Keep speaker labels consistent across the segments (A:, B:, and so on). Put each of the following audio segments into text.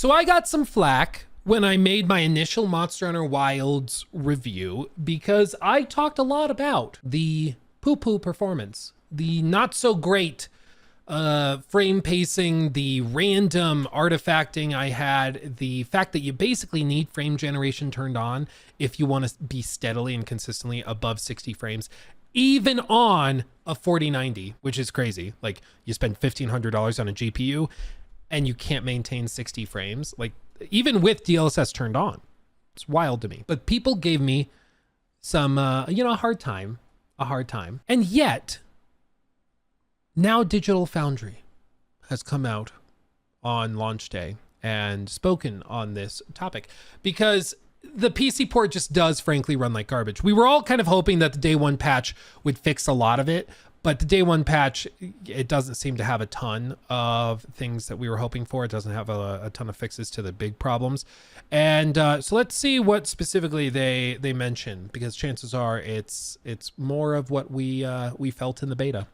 A: So I got some flack when I made my initial Monster Hunter Wilds review because I talked a lot about the poo-poo performance, the not so great frame pacing, the random artifacting I had, the fact that you basically need frame generation turned on if you want to be steadily and consistently above 60 frames, even on a 4090, which is crazy. Like, you spend $1,500 on a GPU and you can't maintain 60 frames, like even with DLSS turned on. It's wild to me. But people gave me some, a hard time. And yet, now Digital Foundry has come out on launch day and spoken on this topic because the PC port just does frankly run like garbage. We were all kind of hoping that the day one patch would fix a lot of it, but the day one patch, it doesn't seem to have a ton of things that we were hoping for. It doesn't have a ton of fixes to the big problems. And so let's see what specifically they mention, because chances are it's more of what we felt in the beta.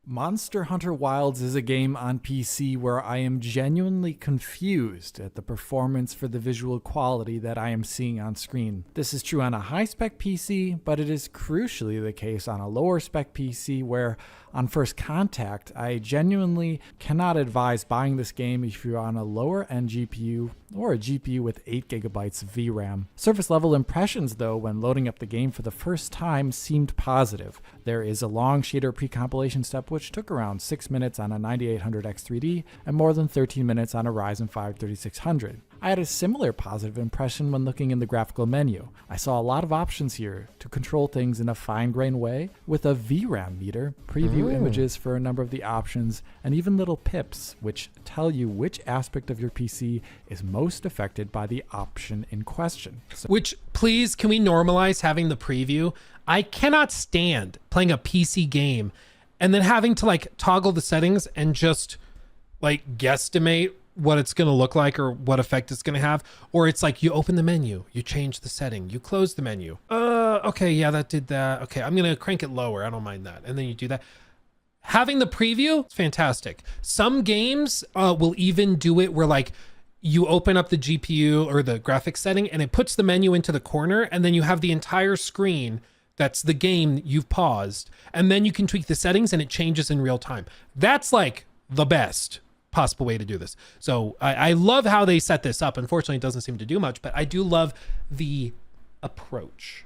B: Monster Hunter Wilds is a game on PC where I am genuinely confused at the performance for the visual quality that I am seeing on screen. This is true on a high-spec PC, but it is crucially the case on a lower-spec PC where, on first contact, I genuinely cannot advise buying this game if you're on a lower-end GPU or a GPU with 8GB of VRAM. Surface-level impressions, though, when loading up the game for the first time seemed positive. There is a long shader pre-compilation step which took around 6 minutes on a 9800X3D and more than 13 minutes on a Ryzen 5 3600. I had a similar positive impression when looking in the graphical menu. I saw a lot of options here to control things in a fine-grained way with a VRAM meter, preview images for a number of the options, and even little pips which tell you which aspect of your PC is most affected by the option in question.
A: Which, please, can we normalize having the preview? I cannot stand playing a PC game and then having to like toggle the settings and just like guesstimate what it's going to look like or what effect it's going to have. Or it's like you open the menu, you change the setting, you close the menu. Okay, yeah, that did that. Okay, I'm going to crank it lower. I don't mind that. And then you do that. Having the preview, it's fantastic. Some games will even do it where like you open up the GPU or the graphics setting and it puts the menu into the corner, and then you have the entire screen that's the game you've paused, and then you can tweak the settings and it changes in real time. That's like the best possible way to do this. So I love how they set this up. Unfortunately, it doesn't seem to do much, but I do love the approach.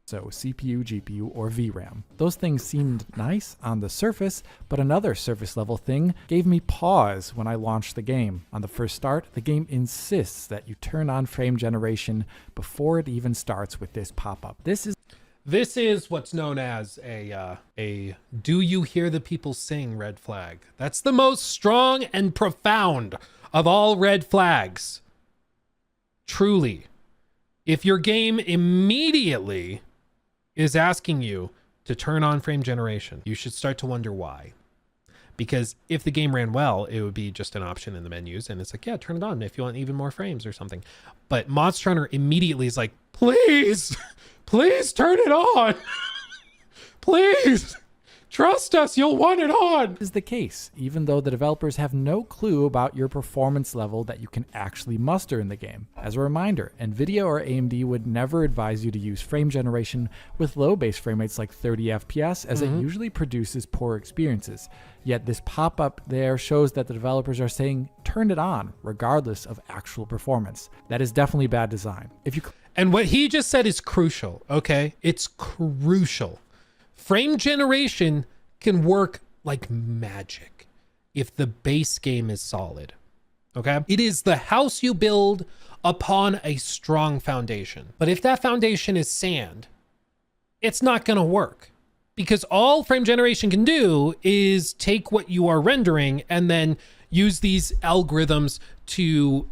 B: So CPU, GPU, or VRAM. Those things seemed nice on the surface, but another surface level thing gave me pause when I launched the game. On the first start, the game insists that you turn on frame generation before it even starts with this pop-up.
A: This is what's known as a do you hear the people sing red flag. That's the most strong and profound of all red flags. Truly, if your game immediately is asking you to turn on frame generation, you should start to wonder why. Because if the game ran well, it would be just an option in the menus, and it's like, yeah, turn it on if you want even more frames or something. But Monster Hunter immediately is like, please, please turn it on. Please. Trust us, you'll want it on.
B: Is the case, even though the developers have no clue about your performance level that you can actually muster in the game. As a reminder, Nvidia or AMD would never advise you to use frame generation with low base frame rates like 30 FPS, as it usually produces poor experiences. Yet this pop-up there shows that the developers are saying turn it on regardless of actual performance. That is definitely bad design.
A: And what he just said is crucial, okay? It's crucial. Frame generation can work like magic if the base game is solid, okay? It is the house you build upon a strong foundation. But if that foundation is sand, it's not gonna work, because all frame generation can do is take what you are rendering and then use these algorithms to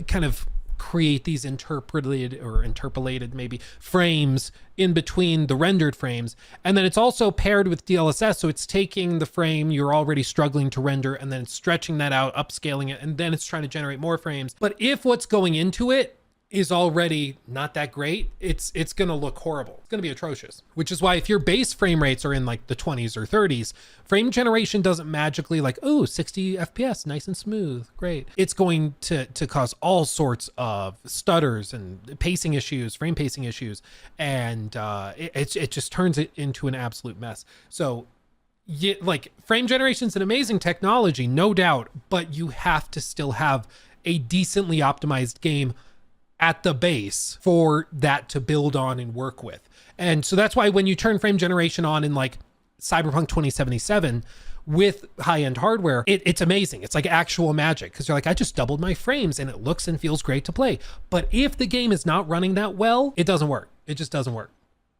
A: kind of create these interpolated maybe frames in between the rendered frames. And then it's also paired with DLSS. So it's taking the frame you're already struggling to render and then it's stretching that out, upscaling it, and then it's trying to generate more frames. But if what's going into it is already not that great, it's going to look horrible. It's going to be atrocious, which is why if your base frame rates are in like the 20s or 30s, frame generation doesn't magically like, oh, 60 FPS, nice and smooth, great. It's going to cause all sorts of stutters and pacing issues, frame pacing issues, and it just turns it into an absolute mess. So like frame generation is an amazing technology, no doubt, but you have to still have a decently optimized game at the base for that to build on and work with. And so that's why when you turn frame generation on in like Cyberpunk 2077 with high-end hardware, it's amazing. It's like actual magic, because you're like, I just doubled my frames and it looks and feels great to play. But if the game is not running that well, it doesn't work. It just doesn't work.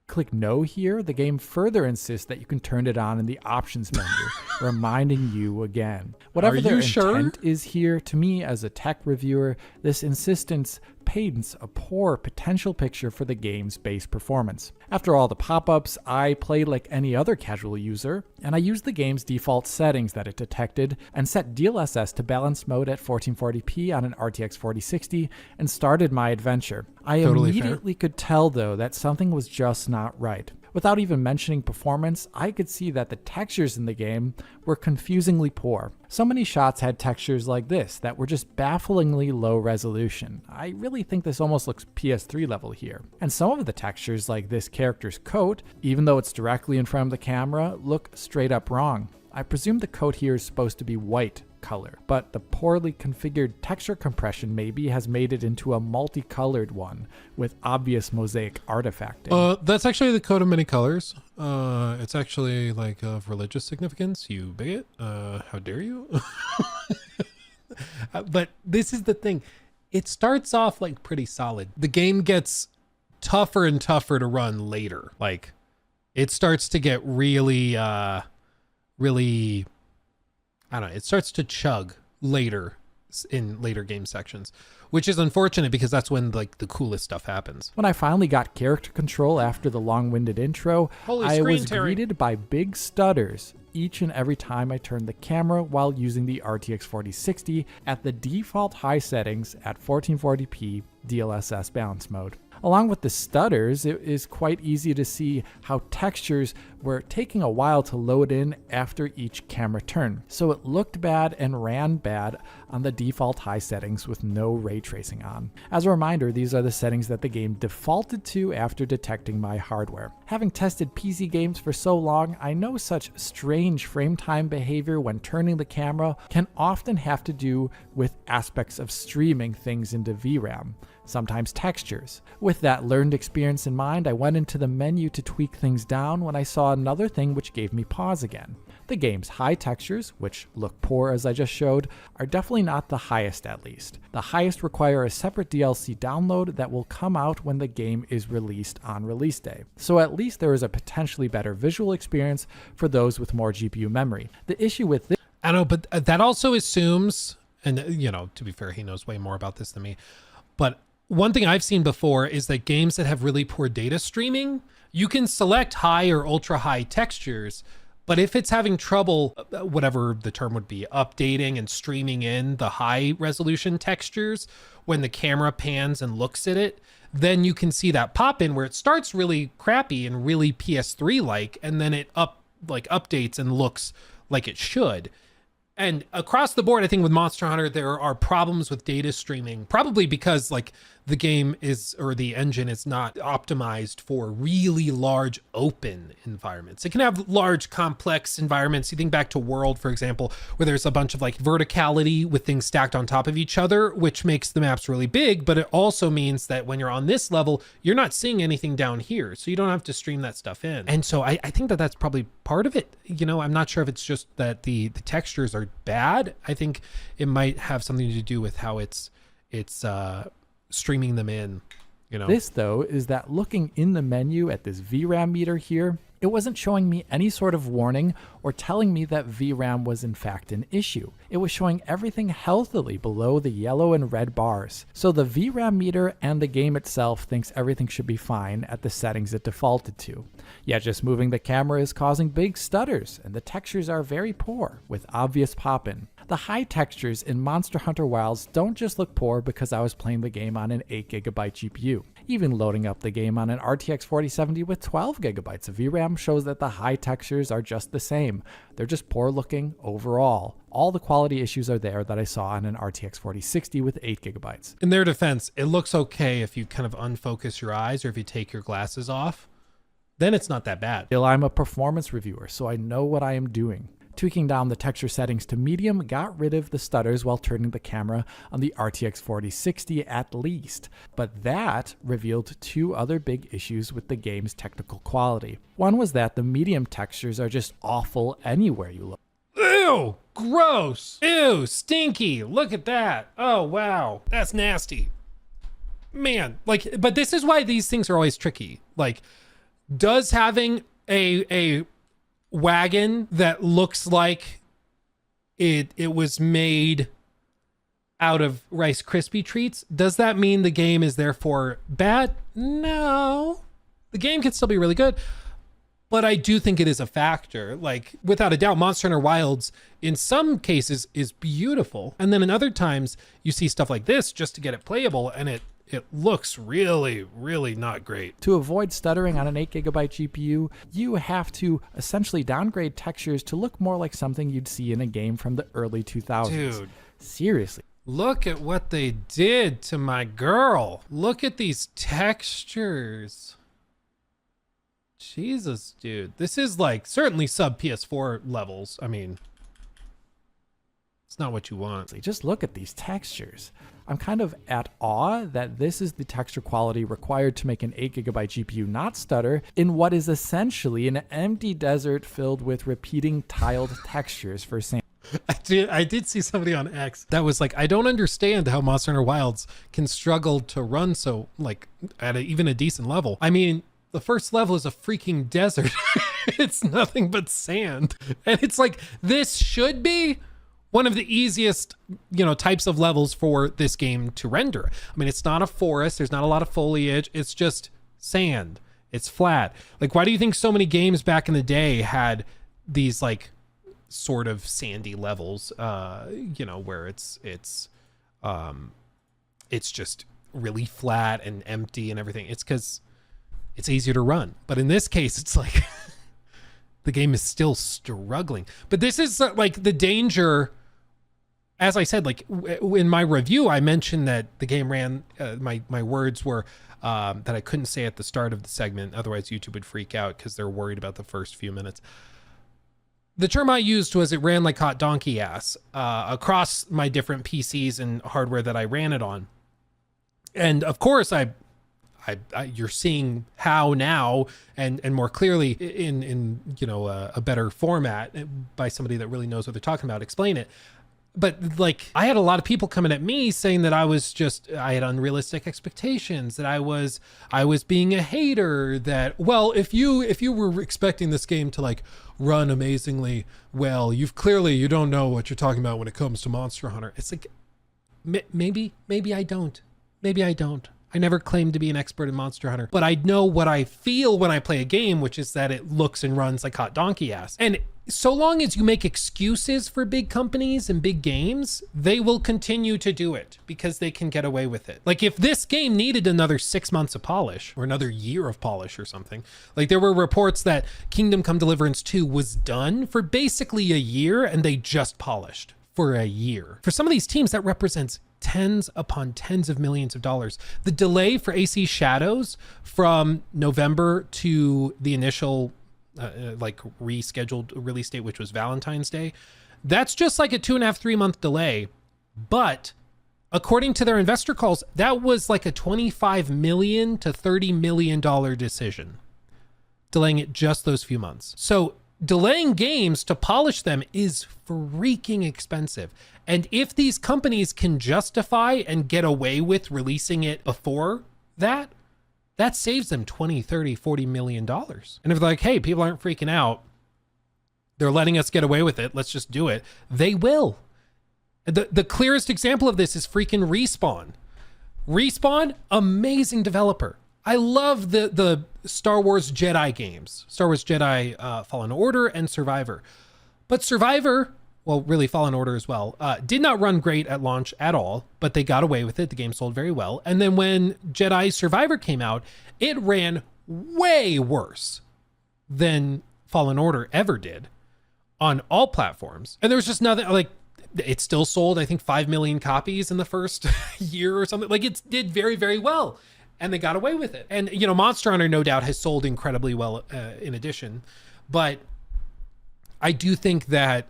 B: Click no here, the game further insists that you can turn it on in the options menu, reminding you again. Whatever their intent is here, to me as a tech reviewer, this insistence paints a poor potential picture for the game's base performance. After all the pop-ups, I played like any other casual user, and I used the game's default settings that it detected and set DLSS to balance mode at 1440p on an RTX 4060 and started my adventure. I immediately could tell though that something was just not right. Without even mentioning performance, I could see that the textures in the game were confusingly poor. So many shots had textures like this that were just bafflingly low resolution. I really think this almost looks PS3 level here. And some of the textures, like this character's coat, even though it's directly in front of the camera, look straight up wrong. I presume the coat here is supposed to be white color, but the poorly configured texture compression maybe has made it into a multicolored one with obvious mosaic artifacting.
A: That's actually the coat of many colors. It's actually like of religious significance, you bigot. How dare you? But this is the thing. It starts off like pretty solid. The game gets tougher and tougher to run later. Like it starts to get really, really, I don't know, it starts to chug later in later game sections, which is unfortunate because that's when like the coolest stuff happens.
B: When I finally got character control after the long-winded intro, I was greeted by big stutters each and every time I turned the camera while using the RTX 4060 at the default high settings at 1440p DLSS balance mode. Along with the stutters, it is quite easy to see how textures were taking a while to load in after each camera turn. So it looked bad and ran bad on the default high settings with no ray tracing on. As a reminder, these are the settings that the game defaulted to after detecting my hardware. Having tested PC games for so long, I know such strange frame time behavior when turning the camera can often have to do with aspects of streaming things into VRAM. Sometimes textures. With that learned experience in mind, I went into the menu to tweak things down when I saw another thing which gave me pause again. The game's high textures, which look poor as I just showed, are definitely not the highest at least. The highest require a separate DLC download that will come out when the game is released on release day. So at least there is a potentially better visual experience for those with more GPU memory. The issue with this...
A: I know, but that also assumes, and you know, to be fair, he knows way more about this than me, but one thing I've seen before is that games that have really poor data streaming, you can select high or ultra high textures, but if it's having trouble, whatever the term would be, updating and streaming in the high resolution textures when the camera pans and looks at it, then you can see that pop in where it starts really crappy and really PS3 like, and then it updates and looks like it should. And across the board, I think with Monster Hunter, there are problems with data streaming, probably because like the game is, or the engine is not optimized for really large open environments. It can have large complex environments. You think back to World, for example, where there's a bunch of like verticality with things stacked on top of each other, which makes the maps really big. But it also means that when you're on this level, you're not seeing anything down here. So you don't have to stream that stuff in. And so I think that that's probably part of it. You know, I'm not sure if it's just that the textures are bad. I think it might have something to do with how it's streaming them in, you know.
B: This though is that looking in the menu at this VRAM meter here, It wasn't showing me any sort of warning or telling me that VRAM was in fact an issue. It was showing everything healthily below the yellow and red bars. So the VRAM meter and the game itself thinks everything should be fine at the settings it defaulted to. Yet just moving the camera is causing big stutters, and the textures are very poor, with obvious pop-in. The high textures in Monster Hunter Wilds don't just look poor because I was playing the game on an 8GB GPU. Even loading up the game on an RTX 4070 with 12GB of VRAM shows that the high textures are just the same. They're just poor looking overall. All the quality issues are there that I saw on an RTX 4060 with 8GB.
A: In their defense, it looks okay if you kind of unfocus your eyes or if you take your glasses off. Then it's not that bad.
B: Still, I'm a performance reviewer, so I know what I am doing. Tweaking down the texture settings to medium got rid of the stutters while turning the camera on the RTX 4060 at least. But that revealed two other big issues with the game's technical quality. One was that the medium textures are just awful anywhere you look.
A: Ew, gross. Ew, stinky. Look at that. Oh, wow. That's nasty. Man, like, but this is why these things are always tricky. Like, does having a wagon that looks like it was made out of Rice Krispie treats, does that mean the game is therefore bad? No. The game can still be really good, but I do think it is a factor. Like, without a doubt, Monster Hunter Wilds in some cases is beautiful, and then in other times you see stuff like this just to get it playable, and it looks really, really not great.
B: To avoid stuttering on an 8GB GPU, you have to essentially downgrade textures to look more like something you'd see in a game from the early 2000s.
A: Dude.
B: Seriously.
A: Look at what they did to my girl. Look at these textures. Jesus, dude. This is like certainly sub PS4 levels. I mean, it's not what you want.
B: Just look at these textures. I'm kind of at awe that this is the texture quality required to make an 8GB GPU not stutter in what is essentially an empty desert filled with repeating tiled textures for sand.
A: I did see somebody on X that was like, I don't understand how Monster Hunter Wilds can struggle to run so, like, at even a decent level. I mean, the first level is a freaking desert. It's nothing but sand. And it's like, this should be one of the easiest, types of levels for this game to render. I mean, it's not a forest. There's not a lot of foliage. It's just sand. It's flat. Like, why do you think so many games back in the day had these like sort of sandy levels, where it's just really flat and empty and everything? It's because it's easier to run. But in this case, it's like the game is still struggling. But this is like the danger. As I said, like in my review, I mentioned that the game ran, my words were that I couldn't say at the start of the segment. Otherwise, YouTube would freak out because they're worried about the first few minutes. The term I used was it ran like hot donkey ass across my different PCs and hardware that I ran it on. And of course, you're seeing how now and more clearly in a better format by somebody that really knows what they're talking about, explain it. But like, I had a lot of people coming at me saying that I had unrealistic expectations, that I was being a hater, that, well, if you were expecting this game to like run amazingly well, you don't know what you're talking about when it comes to Monster Hunter. It's like, maybe I don't. I never claimed to be an expert in Monster Hunter, but I know what I feel when I play a game, which is that it looks and runs like hot donkey ass. And so long as you make excuses for big companies and big games, they will continue to do it because they can get away with it. Like, if this game needed another 6 months of polish or another year of polish or something, like there were reports that Kingdom Come Deliverance 2 was done for basically a year and they just polished for a year. For some of these teams, that represents tens upon tens of millions of dollars. The delay for AC Shadows from November to the initial rescheduled release date, which was Valentine's Day, that's just like a 2.5, 3 month delay. But according to their investor calls, that was like a $25 million to $30 million decision, delaying it just those few months. So delaying games to polish them is freaking expensive. And if these companies can justify and get away with releasing it before that, that saves them 20, 30, 40 million dollars. And if they're like, hey, people aren't freaking out, they're letting us get away with it, let's just do it, they will. The clearest example of this is freaking Respawn. Respawn, amazing developer. I love the Star Wars Jedi games, Star Wars Jedi Fallen Order and Survivor. But Survivor, well, really Fallen Order as well, did not run great at launch at all, but they got away with it. The game sold very well. And then when Jedi Survivor came out, it ran way worse than Fallen Order ever did on all platforms. And there was just nothing, like, it still sold, I think, 5 million copies in the first year or something. Like, it did very, very well. And they got away with it. And, you know, Monster Hunter, no doubt, has sold incredibly well in addition. But I do think that,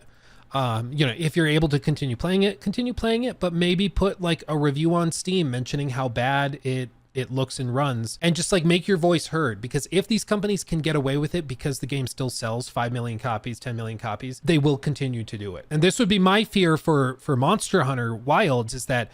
A: you know, if you're able to continue playing it, but maybe put like a review on Steam mentioning how bad it looks and runs, and just like make your voice heard. Because if these companies can get away with it because the game still sells 5 million copies, 10 million copies, they will continue to do it. And this would be my fear for Monster Hunter Wilds, is that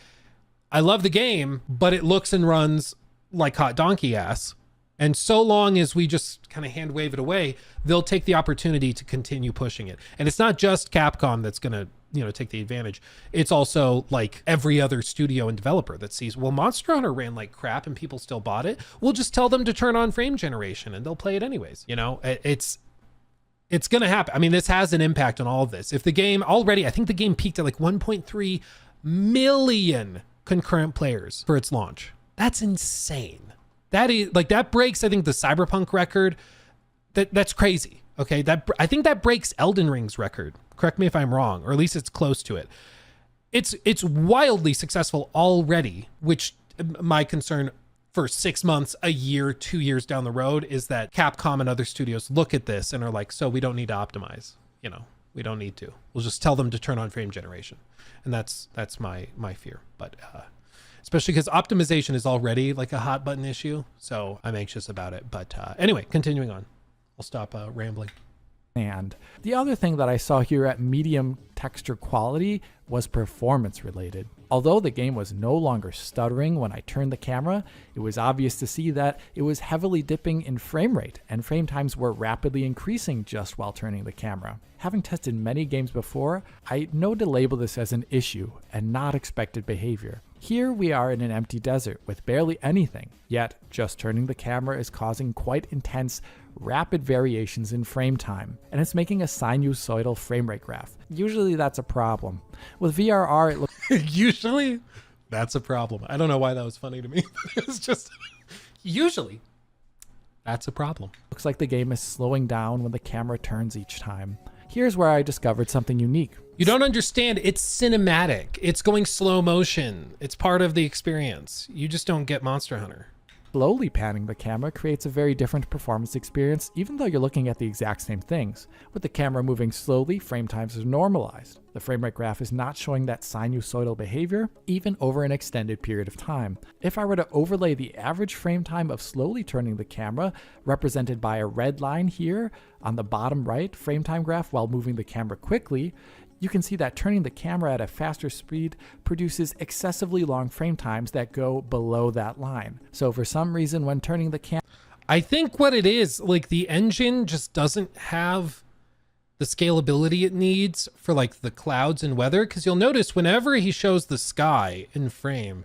A: I love the game, but it looks and runs like hot donkey ass. And so long as we just kind of hand wave it away, they'll take the opportunity to continue pushing it. And it's not just Capcom that's going to, you know, take the advantage. It's also like every other studio and developer that sees, well, Monster Hunter ran like crap and people still bought it. We'll just tell them to turn on frame generation and they'll play it anyways. You know, it's going to happen. I mean, this has an impact on all of this. If the game already, I think the game peaked at like 1.3 million concurrent players for its launch. That's insane. That is like, that breaks, I think, the Cyberpunk record. That's crazy. Okay. I think that breaks Elden Ring's record. Correct me if I'm wrong, or at least it's close to it. It's wildly successful already, which my concern for 6 months, a year, 2 years down the road is that Capcom and other studios look at this and are like, so we don't need to optimize, you know, we don't need to. We'll just tell them to turn on frame generation. And that's my fear. But, especially because optimization is already like a hot button issue. So I'm anxious about it. But anyway, continuing on. I'll stop rambling.
B: And the other thing that I saw here at medium texture quality was performance related. Although the game was no longer stuttering when I turned the camera, it was obvious to see that it was heavily dipping in frame rate, and frame times were rapidly increasing just while turning the camera. Having tested many games before, I know to label this as an issue and not expected behavior. Here we are in an empty desert with barely anything, yet just turning the camera is causing quite intense, rapid variations in frame time, and it's making a sinusoidal frame rate graph. Usually that's a problem. With VRR, it looks
A: Usually that's a problem. I don't know why that was funny to me. It's just usually that's a problem.
B: looks like the game is slowing down when the camera turns each time. Here's where I discovered something unique.
A: You don't understand. It's cinematic. It's going slow motion. It's part of the experience. You just don't get Monster Hunter.
B: Slowly panning the camera creates a very different performance experience, even though you're looking at the exact same things. With the camera moving slowly, frame times are normalized. The frame rate graph is not showing that sinusoidal behavior, even over an extended period of time. If I were to overlay the average frame time of slowly turning the camera, represented by a red line here on the bottom right frame time graph while moving the camera quickly, you can see that turning the camera at a faster speed produces excessively long frame times that go below that line. So for some reason, when turning the camera,
A: I think what it is, like the engine just doesn't have the scalability it needs for like the clouds and weather. Cause you'll notice whenever he shows the sky in frame,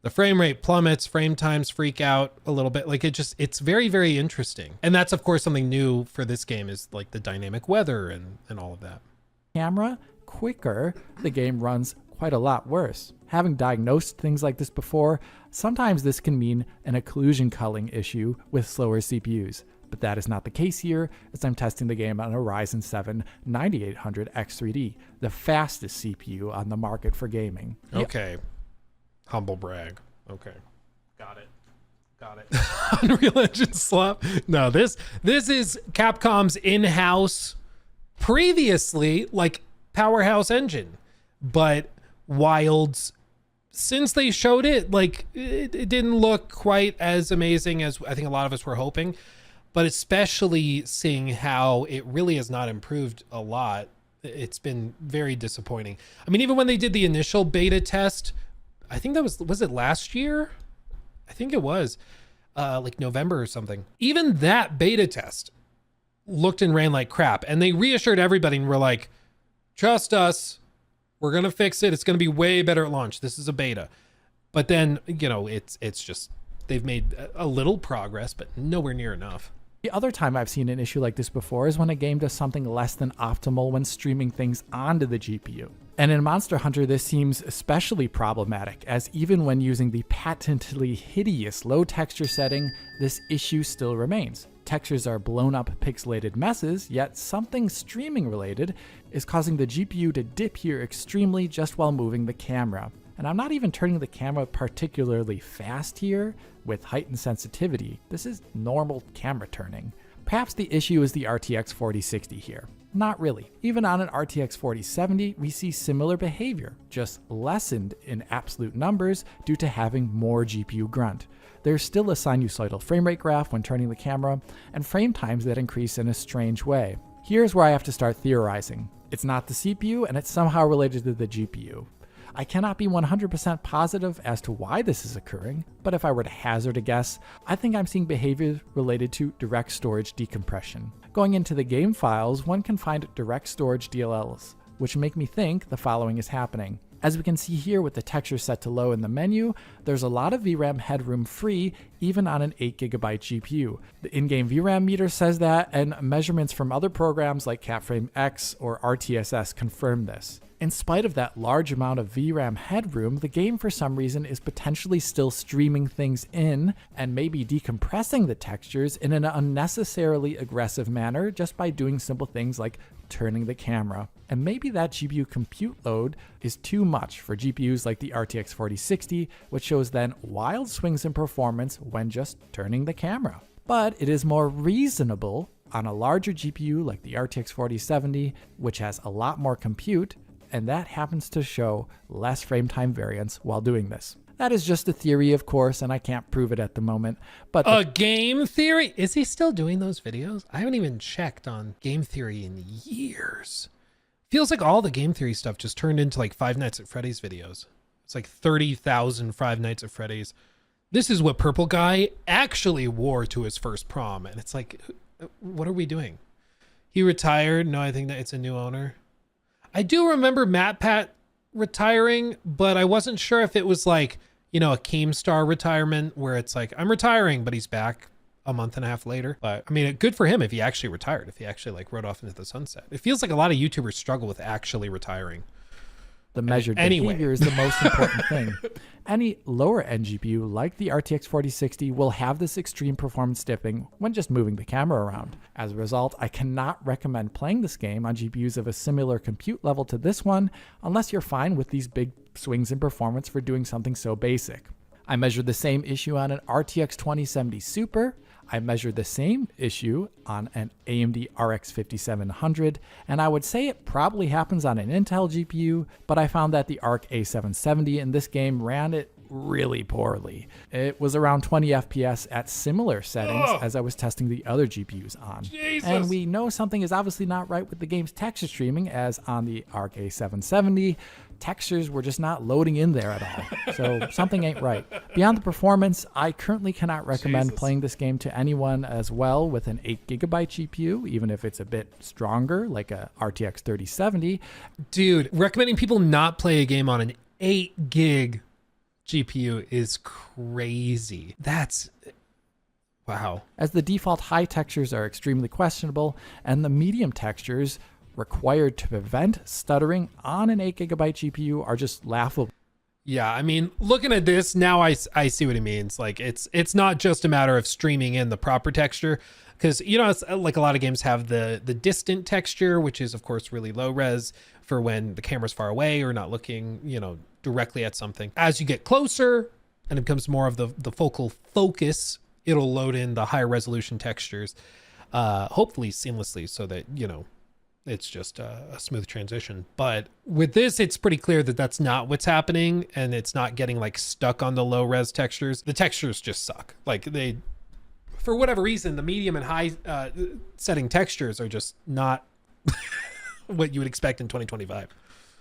A: the frame rate plummets, frame times freak out a little bit. Like it's very, very interesting. And that's of course something new for this game is like the dynamic weather and all of that.
B: camera quicker, the game runs quite a lot worse. Having diagnosed things like this before, sometimes this can mean an occlusion culling issue with slower CPUs. But that is not the case here, as I'm testing the game on a Ryzen 7 9800 X3D, the fastest CPU on the market for gaming.
A: Okay. Humble brag. Okay. Got it. Unreal Engine slop. No, this is Capcom's in-house, previously like powerhouse engine, but Wilds, since they showed it, like it didn't look quite as amazing as I think a lot of us were hoping, but especially seeing how it really has not improved a lot, it's been very disappointing. I mean, even when they did the initial beta test, I think that was it last year? I think it was. like November or something. Even that beta test looked and ran like crap. And they reassured everybody and were like, trust us, we're going to fix it. It's going to be way better at launch. This is a beta. But then, it's just, they've made a little progress, but nowhere near enough.
B: The other time I've seen an issue like this before is when a game does something less than optimal when streaming things onto the GPU. And in Monster Hunter, this seems especially problematic, as even when using the patently hideous low texture setting, this issue still remains. Textures are blown up pixelated messes, yet something streaming related is causing the GPU to dip here extremely just while moving the camera. And I'm not even turning the camera particularly fast here with heightened sensitivity. This is normal camera turning. Perhaps the issue is the RTX 4060 here. Not really. Even on an RTX 4070, we see similar behavior, just lessened in absolute numbers due to having more GPU grunt. There's still a sinusoidal frame rate graph when turning the camera, and frame times that increase in a strange way. Here's where I have to start theorizing. It's not the CPU, and it's somehow related to the GPU. I cannot be 100% positive as to why this is occurring, but if I were to hazard a guess, I think I'm seeing behavior related to direct storage decompression. Going into the game files, one can find direct storage DLLs, which make me think the following is happening. As we can see here with the texture set to low in the menu, there's a lot of VRAM headroom free even on an 8GB GPU. The in-game VRAM meter says that, and measurements from other programs like CapFrameX or RTSS confirm this. In spite of that large amount of VRAM headroom, the game for some reason is potentially still streaming things in and maybe decompressing the textures in an unnecessarily aggressive manner just by doing simple things like turning the camera. And maybe that GPU compute load is too much for GPUs like the RTX 4060, which shows then wild swings in performance when just turning the camera. But it is more reasonable on a larger GPU like the RTX 4070, which has a lot more compute, and that happens to show less frame time variance while doing this. That is just a theory, of course, and I can't prove it at the moment. But
A: a game theory? Is he still doing those videos? I haven't even checked on game theory in years. Feels like all the game theory stuff just turned into like Five Nights at Freddy's videos. It's like 30,000 Five Nights at Freddy's. This is what Purple Guy actually wore to his first prom. And it's like, what are we doing? He retired. No, I think that it's a new owner. I do remember MatPat retiring, but I wasn't sure if it was like, a Keemstar retirement where it's like, I'm retiring, but he's back a month and a half later. But I mean, good for him if he actually retired, if he actually like rode off into the sunset. It feels like a lot of YouTubers struggle with actually retiring.
B: The measured behavior is the most important thing. Any lower end GPU like the RTX 4060 will have this extreme performance dipping when just moving the camera around. As a result, I cannot recommend playing this game on GPUs of a similar compute level to this one unless you're fine with these big swings in performance for doing something so basic. I measured the same issue on an RTX 2070 Super. I measured the same issue on an AMD RX 5700, and I would say it probably happens on an Intel GPU, but I found that the ARC A770 in this game ran it really poorly. It was around 20 FPS at similar settings as I was testing the other GPUs on.
A: Jesus.
B: And we know something is obviously not right with the game's texture streaming, as on the ARC A770, textures were just not loading in there at all. So something ain't right. Beyond the performance, I currently cannot recommend playing this game to anyone as well with an 8GB GPU, even if it's a bit stronger, like a RTX 3070.
A: Dude, recommending people not play a game on an 8GB GPU is crazy. That's... wow.
B: As the default high textures are extremely questionable, and the medium textures required to prevent stuttering on an 8GB GPU are just laughable.
A: Yeah, I mean, looking at this now, I see what he means. Like, it's not just a matter of streaming in the proper texture, because it's like a lot of games have the distant texture, which is of course really low res for when the camera's far away or not looking directly at something. As you get closer and it becomes more of the focal focus, it'll load in the higher resolution textures, hopefully seamlessly, so that it's just a smooth transition. But with this, it's pretty clear that that's not what's happening, and it's not getting like stuck on the low res textures. The textures just suck. Like, they, for whatever reason, the medium and high setting textures are just not what you would expect in 2025.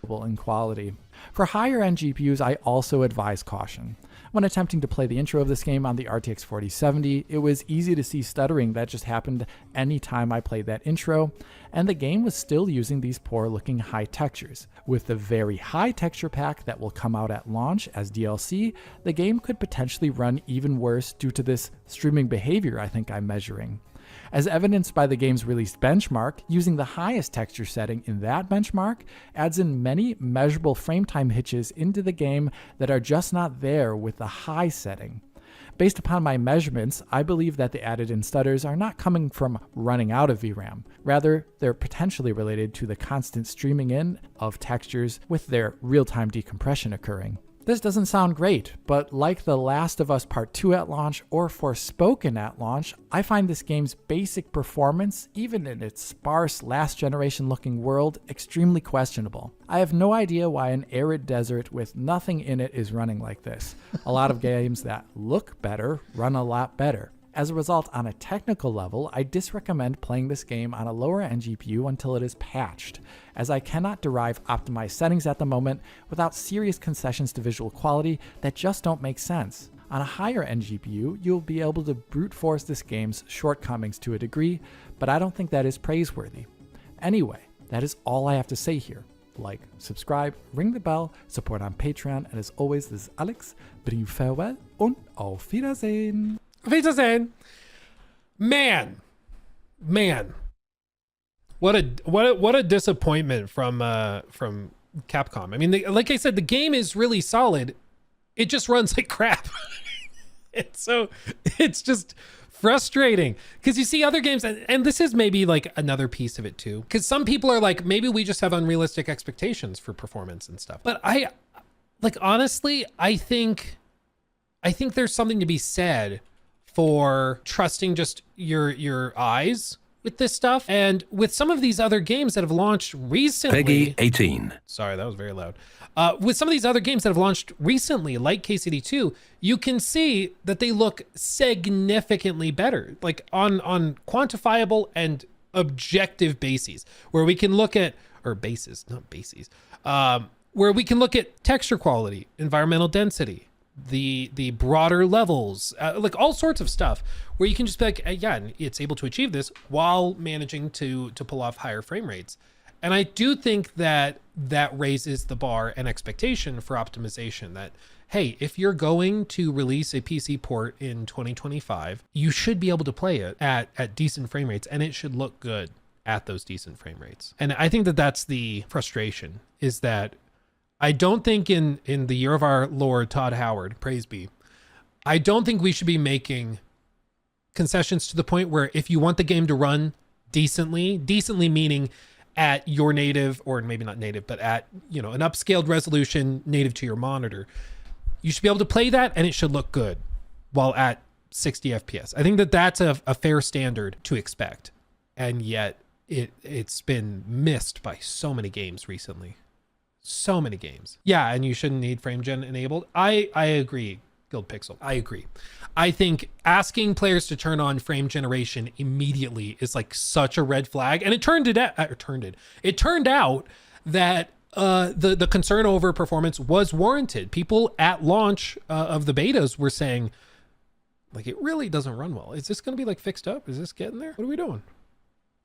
B: In quality. For higher end GPUs, I also advise caution. When attempting to play the intro of this game on the RTX 4070, it was easy to see stuttering that just happened anytime I played that intro, and the game was still using these poor looking high textures. With the very high texture pack that will come out at launch as DLC, the game could potentially run even worse due to this streaming behavior I think I'm measuring. As evidenced by the game's released benchmark, using the highest texture setting in that benchmark adds in many measurable frame time hitches into the game that are just not there with the high setting. Based upon my measurements, I believe that the added in stutters are not coming from running out of VRAM. Rather, they're potentially related to the constant streaming in of textures with their real-time decompression occurring. This doesn't sound great, but like The Last of Us Part 2 at launch or Forspoken at launch, I find this game's basic performance, even in its sparse last generation looking world, extremely questionable. I have no idea why an arid desert with nothing in it is running like this. A lot of games that look better run a lot better. As a result, on a technical level, I disrecommend playing this game on a lower end GPU until it is patched, as I cannot derive optimized settings at the moment without serious concessions to visual quality that just don't make sense. On a higher end GPU, you'll be able to brute force this game's shortcomings to a degree, but I don't think that is praiseworthy. Anyway, that is all I have to say here. Like, subscribe, ring the bell, support on Patreon, and as always, this is Alex, bidding you farewell und auf Wiedersehen.
A: Wiedersehen. Man, what a disappointment from Capcom. I mean, like I said, the game is really solid. It just runs like crap. It's just frustrating because you see other games, and this is maybe like another piece of it too, because some people are like, maybe we just have unrealistic expectations for performance and stuff. But honestly, I think there's something to be said for trusting just your eyes with this stuff. And with some of these other games that have launched recently,
C: Peggy 18.
A: Sorry, that was very loud. With some of these other games that have launched recently, like KCD2, you can see that they look significantly better, like on quantifiable and objective bases, where we can look at, or bases, not bases, where we can look at texture quality, environmental density, the broader levels, like all sorts of stuff, where you can just be like, yeah, it's able to achieve this while managing to pull off higher frame rates. And I do think that raises the bar and expectation for optimization, that, hey, if you're going to release a PC port in 2025, you should be able to play it at decent frame rates, and it should look good at those decent frame rates. And I think that that's the frustration, is that I don't think in the year of our Lord, Todd Howard, praise be, I don't think we should be making concessions to the point where if you want the game to run decently meaning at your native, or maybe not native, but at, an upscaled resolution native to your monitor, you should be able to play that and it should look good while at 60 FPS. I think that that's a fair standard to expect. And yet it's been missed by so many games recently. So many games. Yeah, and you shouldn't need frame gen enabled. I agree, Guild Pixel. I agree. I think asking players to turn on frame generation immediately is like such a red flag. And it turned out that the concern over performance was warranted. People at launch of the betas were saying, like, it really doesn't run well. Is this going to be like fixed up? Is this getting there? What are we doing?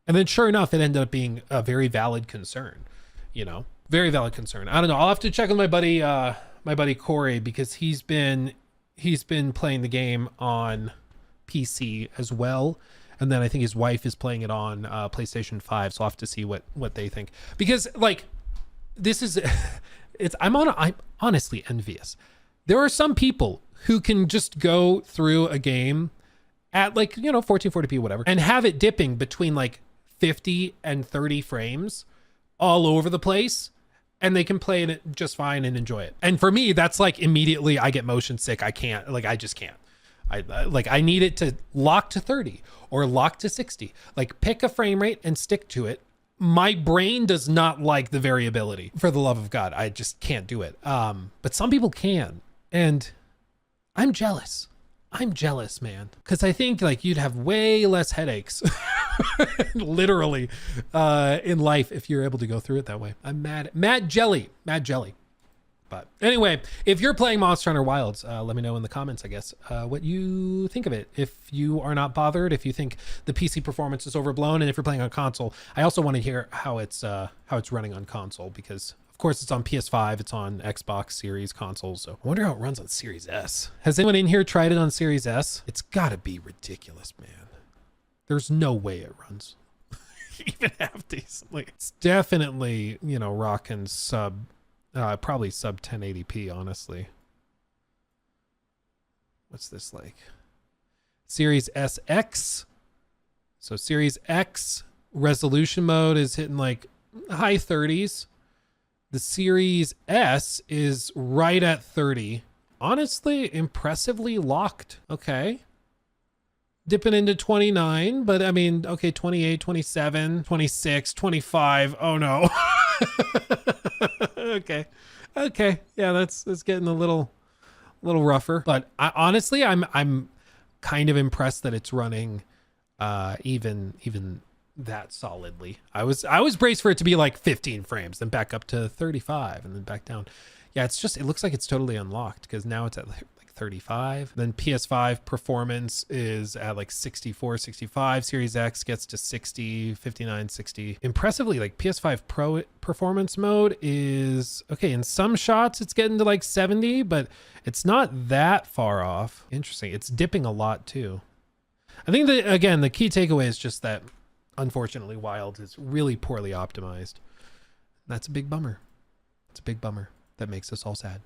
A: And then sure enough, it ended up being a very valid concern, very valid concern. I don't know. I'll have to check with my buddy Corey, because he's been playing the game on PC as well, and then I think his wife is playing it on PlayStation 5. So I'll have to see what they think, because like this is I'm honestly envious. There are some people who can just go through a game at 1440p whatever and have it dipping between like 50 and 30 frames all over the place, and they can play it just fine and enjoy it. And for me, that's like immediately I get motion sick. I can't, I just can't. I need it to lock to 30 or lock to 60. Like, pick a frame rate and stick to it. My brain does not like the variability, for the love of God. I just can't do it. But some people can. And I'm jealous. I'm jealous, man. Because I think you'd have way less headaches, literally, in life if you're able to go through it that way. I'm mad. Mad jelly. But anyway, if you're playing Monster Hunter Wilds, let me know in the comments, I guess, what you think of it. If you are not bothered, if you think the PC performance is overblown, and if you're playing on console, I also want to hear how it's running on console, because of course it's on PS5, it's on Xbox Series consoles. So I wonder how it runs on Series S. Has anyone in here tried it on Series S? It's gotta be ridiculous, man. There's no way it runs even half decently. It's definitely, rocking probably sub 1080p, honestly. What's this like? Series SX. So Series X resolution mode is hitting like high 30s. The Series S is right at 30. Honestly, impressively locked. Okay. Dipping into 29, but I mean, okay, 28, 27, 26, 25. Oh no. Okay. Yeah, that's getting a little rougher. But honestly, I'm kind of impressed that it's running even that solidly. I was braced for it to be like 15 frames, then back up to 35, and then back down. Yeah, it looks like it's totally unlocked, because now it's at like 35. Then PS5 performance is at like 64, 65. Series X gets to 60, 59, 60. Impressively, like PS5 Pro performance mode is okay. In some shots, it's getting to like 70, but it's not that far off. Interesting. It's dipping a lot too. I think that, again, the key takeaway is just that, unfortunately, Wild is really poorly optimized. That's a big bummer. It's a big bummer that makes us all sad.